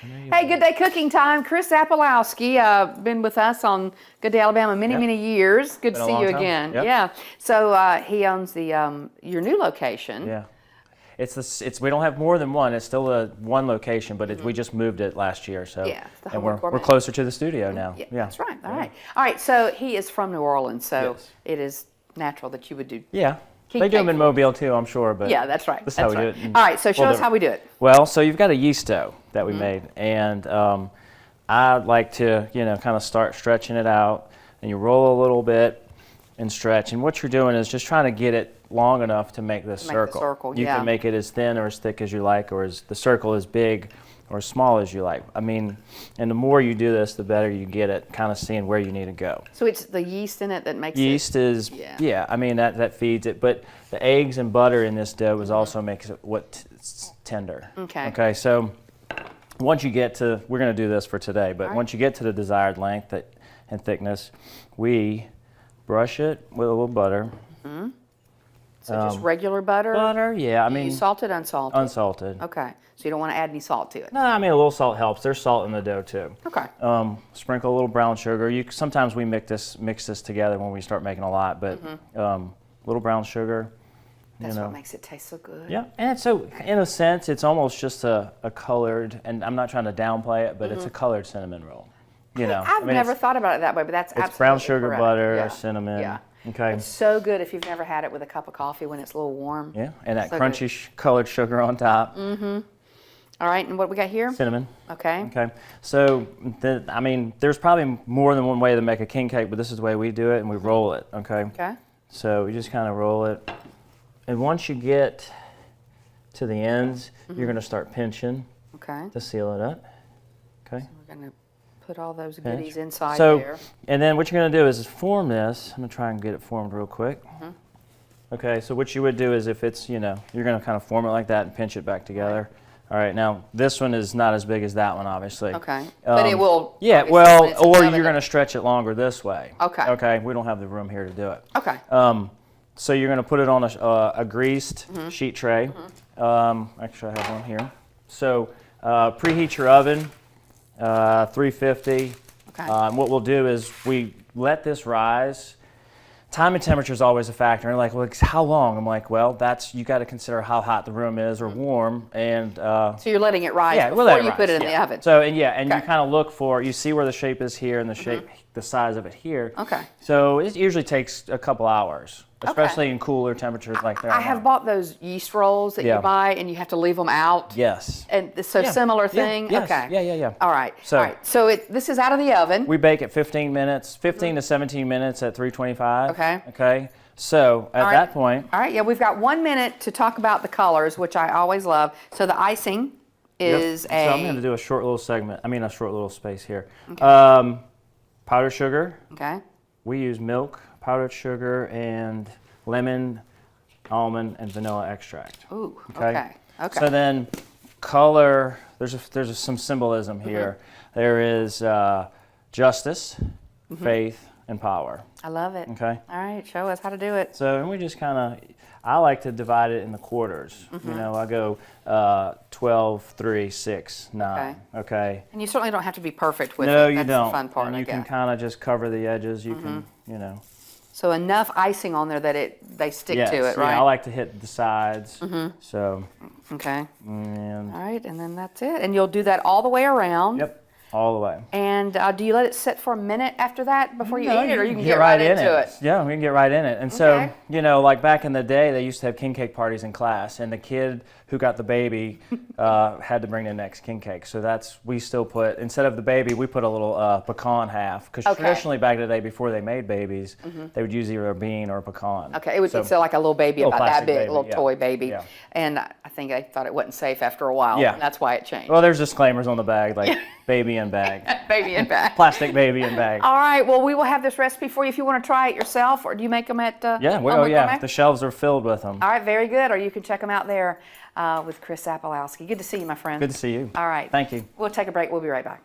Hey, Good Day Cooking Time. Chris Zapalowski, been with us on Good Day Alabama many years. Good to see you again. Yep. Yeah. So he owns the your new location. Yeah. We don't have more than one. It's still one location, but we just moved it last year. So yeah, and we're closer to the studio now. Yeah, that's right. All right. So he is from New Orleans, so it is natural that you would do. Yeah. They do them in Mobile too, I'm sure, but yeah, that's right. That's how we do it. All right, so show us how we do it. Well, so you've got a yeast dough that we made, and I like to, kind of start stretching it out, and you roll a little bit and stretch, and what you're doing is just trying to get it long enough to make this circle. You can make it as thin or as thick as you like, or as the circle as big or as small as you like. I mean, and the more you do this, the better you get at kind of seeing where you need to go. So it's the yeast in it that makes yeast is, I mean, that feeds it, but the eggs and butter in this dough also makes it tender. Okay, so once you get to, we're going to do this for today, but once you get to the desired length and thickness, we brush it with a little butter. So just regular butter? Butter, yeah. I mean, salted, unsalted? Unsalted. Okay. So you don't want to add any salt to it? No, I mean, a little salt helps. There's salt in the dough too. Okay. Sprinkle a little brown sugar. Sometimes we mix this together when we start making a lot, but little brown sugar. That's what makes it taste so good. Yeah, and so in a sense, it's almost just a colored, and I'm not trying to downplay it, but it's a colored cinnamon roll. I've never thought about it that way, but that's absolutely It's brown sugar, correct. butter, or cinnamon. Yeah. Okay. It's so good if you've never had it with a cup of coffee when it's a little warm. Yeah, and that crunchy colored sugar on top. All right, and what we got here? Cinnamon. Okay. Okay. So, I mean, there's probably more than one way to make a king cake, but this is the way we do it, and we roll it. Okay. Okay. So we just kind of roll it, and once you get to the ends, you're going to start pinching. Okay. To seal it up. Okay. So we're going to put all those goodies inside there. And then what you're going to do is form this. I'm going to try and get it formed real quick. Okay, so what you would do is if it's, you're going to kind of form it like that and pinch it back together. All right, now this one is not as big as that one, obviously. Okay, but it will. Yeah, well, or you're going to stretch it longer this way. Okay. Okay, we don't have the room here to do it. Okay. So you're going to put it on a greased sheet tray. Actually, I have one here. So preheat your oven. 350. Okay. What we'll do is we let this rise. Time and temperature is always a factor. And like, well, how long? I'm like, well, you got to consider how hot the room is or warm. And so you're letting it rise before you put it in the oven. So and you kind of look for, you see where the shape is here and the shape, the size of it here. Okay. So it usually takes a couple hours, especially in cooler temperatures like that. I have bought those yeast rolls that you buy, and you have to leave them out. Yes. And so similar thing. Yes. Okay. Yeah. All right. So this is out of the oven. We bake it 15 minutes, 15 to 17 minutes at 325. Okay. Okay. So at that point. All right. Yeah, we've got 1 minute to talk about the colors, which I always love. So the icing is So I'm going to do a short little segment. I mean, a short little space here. Okay. Powdered sugar. Okay. We use milk, powdered sugar, and lemon, almond, and vanilla extract. Ooh. Okay. So then, color. There's some symbolism here. There is justice, faith, and power. I love it. Okay. All right. Show us how to do it. So and we just kind of. I like to divide it in the quarters. I go 12, 3, 6, 9. Okay. And you certainly don't have to be perfect with it. No, you That's don't. The fun part. And you can kind of just cover the edges. You can, So enough icing on there that they stick to it, right? Yeah, I like to hit the sides. So. Okay. And all right, and then that's it. And you'll do that all the way around. Yep. All the way. And do you let it sit for a minute after that before you eat it, or you can get right into it? Yeah, we can get right in it. And so, like back in the day, they used to have king cake parties in class, and the kid who got the baby had to bring the next king cake. So we still put, instead of the baby, we put a little pecan half. Because traditionally back in the day, before they made babies, they would use either a bean or a pecan. Okay, it's like a little baby about that big, little toy baby. Yeah. And I think they thought it wasn't safe after a while. Yeah. And that's why it changed. Well, there's disclaimers on the bag, like baby and bag. Baby and bag. Plastic baby and bag. All right, well, we will have this recipe for you if you want to try it yourself, or do you make them at the shelves are filled with them. All right, very good. Or you can check them out there with Chris Zapalowski. Good to see you, my friend. Good to see you. All right. Thank you. We'll take a break. We'll be right back.